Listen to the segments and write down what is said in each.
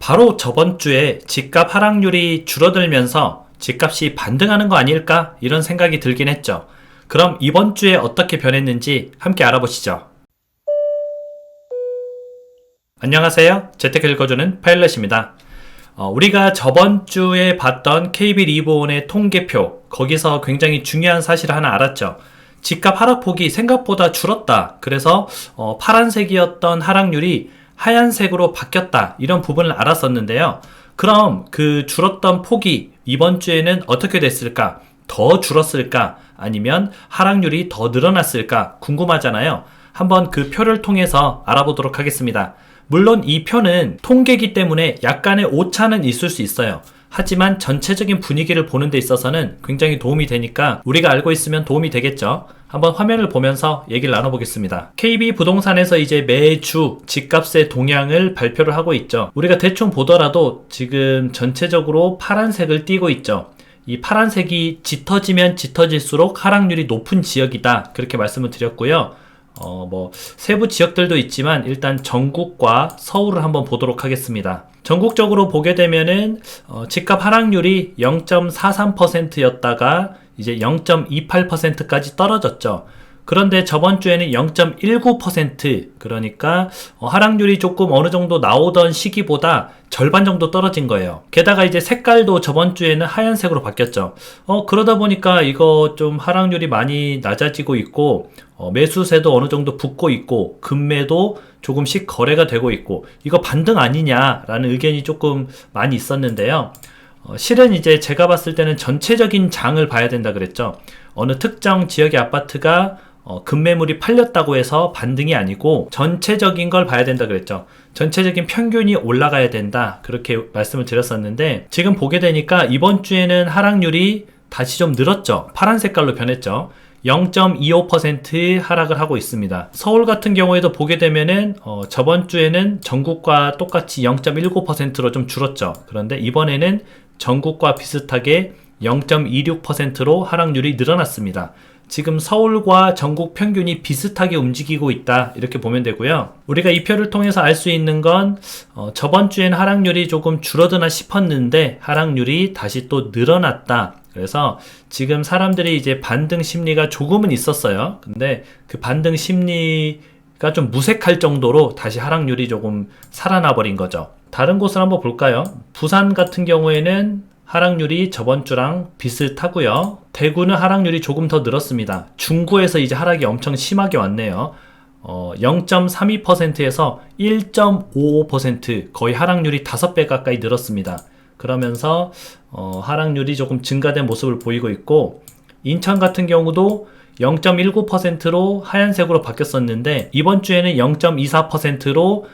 바로 저번 주에 집값 하락률이 줄어들면서 집값이 반등하는 거 아닐까? 이런 생각이 들긴 했죠. 그럼 이번 주에 어떻게 변했는지 함께 알아보시죠. 안녕하세요. 재테크 읽어주는 파일럿입니다. 우리가 저번 주에 봤던 KB리본의 통계표, 거기서 굉장히 중요한 사실을 하나 알았죠. 집값 하락폭이 생각보다 줄었다. 그래서 파란색이었던 하락률이 하얀색으로 바뀌었다. 이런 부분을 알았었는데요. 그럼 그 줄었던 폭이 이번 주에는 어떻게 됐을까? 더 줄었을까? 아니면 하락률이 더 늘어났을까? 궁금하잖아요. 한번 그 표를 통해서 알아보도록 하겠습니다. 물론 이 표는 통계이기 때문에 약간의 오차는 있을 수 있어요. 하지만 전체적인 분위기를 보는 데 있어서는 굉장히 도움이 되니까 우리가 알고 있으면 도움이 되겠죠. 한번 화면을 보면서 얘기를 나눠보겠습니다. KB부동산에서 이제 매주 집값의 동향을 발표를 하고 있죠. 우리가 대충 보더라도 지금 전체적으로 파란색을 띠고 있죠. 이 파란색이 짙어지면 짙어질수록 하락률이 높은 지역이다. 그렇게 말씀을 드렸고요. 세부 지역들도 있지만 일단 전국과 서울을 한번 보도록 하겠습니다. 전국적으로 보게 되면은 집값 하락률이 0.43%였다가 이제 0.28%까지 떨어졌죠. 그런데 저번 주에는 0.19%, 그러니까 하락률이 조금 어느 정도 나오던 시기보다 절반 정도 떨어진 거예요. 게다가 이제 색깔도 저번 주에는 하얀색으로 바뀌었죠. 그러다 보니까 이거 좀 하락률이 많이 낮아지고 있고 매수세도 어느 정도 붙고 있고 금매도 조금씩 거래가 되고 있고 이거 반등 아니냐라는 의견이 조금 많이 있었는데요. 실은 이제 제가 봤을 때는 전체적인 장을 봐야 된다 그랬죠. 어느 특정 지역의 아파트가 급매물이 팔렸다고 해서 반등이 아니고 전체적인 걸 봐야 된다 그랬죠. 전체적인 평균이 올라가야 된다 그렇게 말씀을 드렸었는데 지금 보게 되니까 이번 주에는 하락률이 다시 좀 늘었죠. 파란 색깔로 변했죠. 0.25% 하락을 하고 있습니다. 서울 같은 경우에도 보게 되면은 저번 주에는 전국과 똑같이 0.19%로 좀 줄었죠. 그런데 이번에는 전국과 비슷하게 0.26%로 하락률이 늘어났습니다. 지금 서울과 전국 평균이 비슷하게 움직이고 있다 이렇게 보면 되고요. 우리가 이 표를 통해서 알 수 있는 건 저번 주엔 하락률이 조금 줄어드나 싶었는데 하락률이 다시 또 늘어났다. 그래서 지금 사람들이 이제 반등 심리가 조금은 있었어요. 근데 그 반등 심리가 좀 무색할 정도로 다시 하락률이 조금 살아나 버린 거죠. 다른 곳을 한번 볼까요? 부산 같은 경우에는 하락률이 저번 주랑 비슷하고요. 대구는 하락률이 조금 더 늘었습니다. 중구에서 이제 하락이 엄청 심하게 왔네요. 0.32%에서 1.55% 거의 하락률이 5배 가까이 늘었습니다. 그러면서 하락률이 조금 증가된 모습을 보이고 있고 인천 같은 경우도 0.19%로 하얀색으로 바뀌었었는데 이번 주에는 0.24%로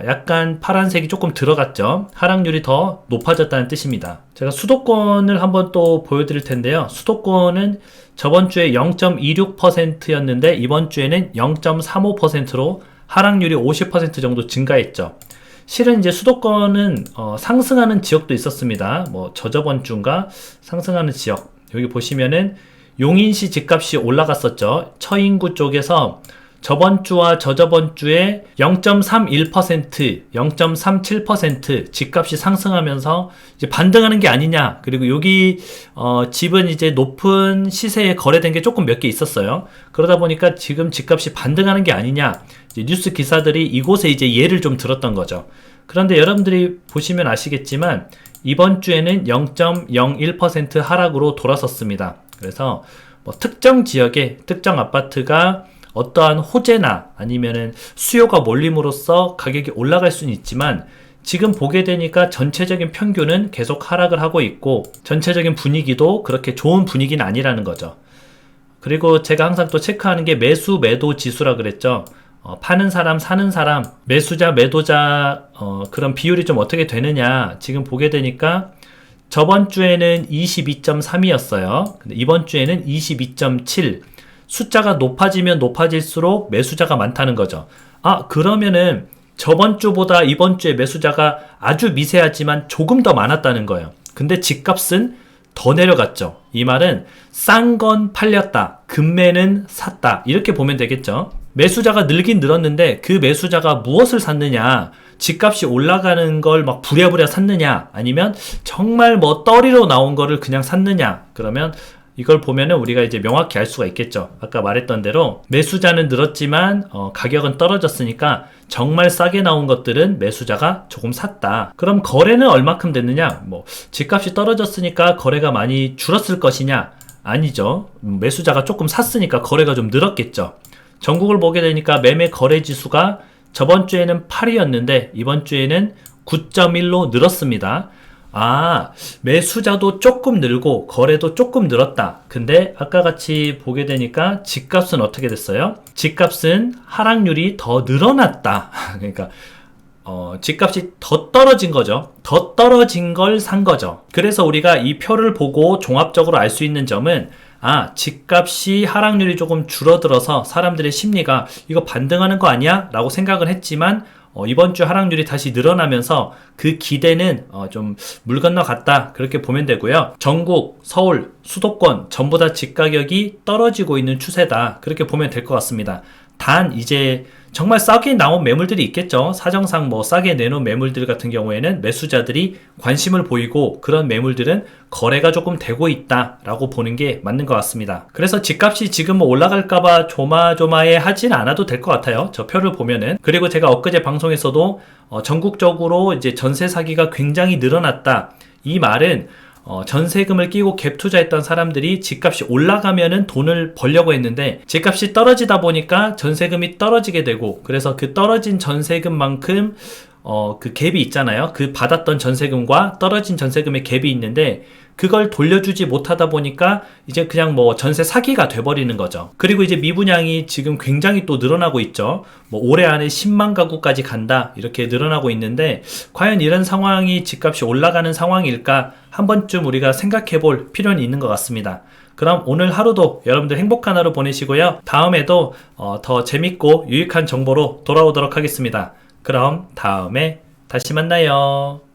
약간 파란색이 조금 들어갔죠. 하락률이 더 높아졌다는 뜻입니다. 제가 수도권을 한번 또 보여드릴 텐데요. 수도권은 저번 주에 0.26%였는데 이번 주에는 0.35%로 하락률이 50% 정도 증가했죠. 실은 이제 수도권은 상승하는 지역도 있었습니다. 저저번 주인가 상승하는 지역 여기 보시면은 용인시 집값이 올라갔었죠. 처인구 쪽에서 저번 주와 저저번 주에 0.31%, 0.37% 집값이 상승하면서 이제 반등하는 게 아니냐. 그리고 여기 집은 이제 높은 시세에 거래된 게 조금 몇 개 있었어요. 그러다 보니까 지금 집값이 반등하는 게 아니냐. 이제 뉴스 기사들이 이곳에 이제 예를 좀 들었던 거죠. 그런데 여러분들이 보시면 아시겠지만 이번 주에는 0.01% 하락으로 돌아섰습니다. 그래서 특정 지역의 특정 아파트가 어떠한 호재나 아니면은 수요가 몰림으로써 가격이 올라갈 수는 있지만 지금 보게 되니까 전체적인 평균은 계속 하락을 하고 있고 전체적인 분위기도 그렇게 좋은 분위기는 아니라는 거죠. 그리고 제가 항상 또 체크하는 게 매수 매도 지수라 그랬죠. 파는 사람 사는 사람 매수자 매도자 그런 비율이 좀 어떻게 되느냐 지금 보게 되니까 저번 주에는 22.3이었어요. 근데 이번 주에는 22.7 숫자가 높아지면 높아질수록 매수자가 많다는 거죠. 그러면은 저번 주보다 이번 주에 매수자가 아주 미세하지만 조금 더 많았다는 거예요. 근데 집값은 더 내려갔죠. 이 말은 싼 건 팔렸다. 급매는 샀다. 이렇게 보면 되겠죠. 매수자가 늘긴 늘었는데 그 매수자가 무엇을 샀느냐? 집값이 올라가는 걸 막 부랴부랴 샀느냐, 아니면 정말 뭐 떨이로 나온 거를 그냥 샀느냐, 그러면 이걸 보면은 우리가 이제 명확히 알 수가 있겠죠. 아까 말했던 대로 매수자는 늘었지만 가격은 떨어졌으니까 정말 싸게 나온 것들은 매수자가 조금 샀다. 그럼 거래는 얼마큼 됐느냐? 뭐 집값이 떨어졌으니까 거래가 많이 줄었을 것이냐? 아니죠. 매수자가 조금 샀으니까 거래가 좀 늘었겠죠. 전국을 보게 되니까 매매 거래 지수가 저번 주에는 8이었는데 이번 주에는 9.1로 늘었습니다. 아, 매수자도 조금 늘고 거래도 조금 늘었다. 근데 아까 같이 보게 되니까 집값은 어떻게 됐어요? 집값은 하락률이 더 늘어났다. 그러니까 집값이 더 떨어진 거죠. 더 떨어진 걸 산 거죠. 그래서 우리가 이 표를 보고 종합적으로 알 수 있는 점은, 아, 집값이 하락률이 조금 줄어들어서 사람들의 심리가 이거 반등하는 거 아니야? 라고 생각을 했지만 이번 주 하락률이 다시 늘어나면서 그 기대는 좀 물 건너갔다, 그렇게 보면 되고요. 전국, 서울, 수도권 전부 다 집가격이 떨어지고 있는 추세다, 그렇게 보면 될 것 같습니다. 단 이제 정말 싸게 나온 매물들이 있겠죠. 사정상 뭐 싸게 내놓은 매물들 같은 경우에는 매수자들이 관심을 보이고 그런 매물들은 거래가 조금 되고 있다라고 보는 게 맞는 것 같습니다. 그래서 집값이 지금 뭐 올라갈까봐 조마조마해 하진 않아도 될 것 같아요. 저 표를 보면은. 그리고 제가 엊그제 방송에서도 전국적으로 이제 전세 사기가 굉장히 늘어났다, 이 말은 전세금을 끼고 갭 투자했던 사람들이 집값이 올라가면은 돈을 벌려고 했는데 집값이 떨어지다 보니까 전세금이 떨어지게 되고, 그래서 그 떨어진 전세금만큼 그 갭이 있잖아요. 그 받았던 전세금과 떨어진 전세금의 갭이 있는데 그걸 돌려주지 못하다 보니까 이제 그냥 뭐 전세 사기가 돼버리는 거죠. 그리고 이제 미분양이 지금 굉장히 또 늘어나고 있죠. 뭐 올해 안에 10만 가구까지 간다, 이렇게 늘어나고 있는데 과연 이런 상황이 집값이 올라가는 상황일까 한 번쯤 우리가 생각해 볼 필요는 있는 것 같습니다. 그럼 오늘 하루도 여러분들 행복한 하루 보내시고요. 다음에도 더 재밌고 유익한 정보로 돌아오도록 하겠습니다. 그럼 다음에 다시 만나요.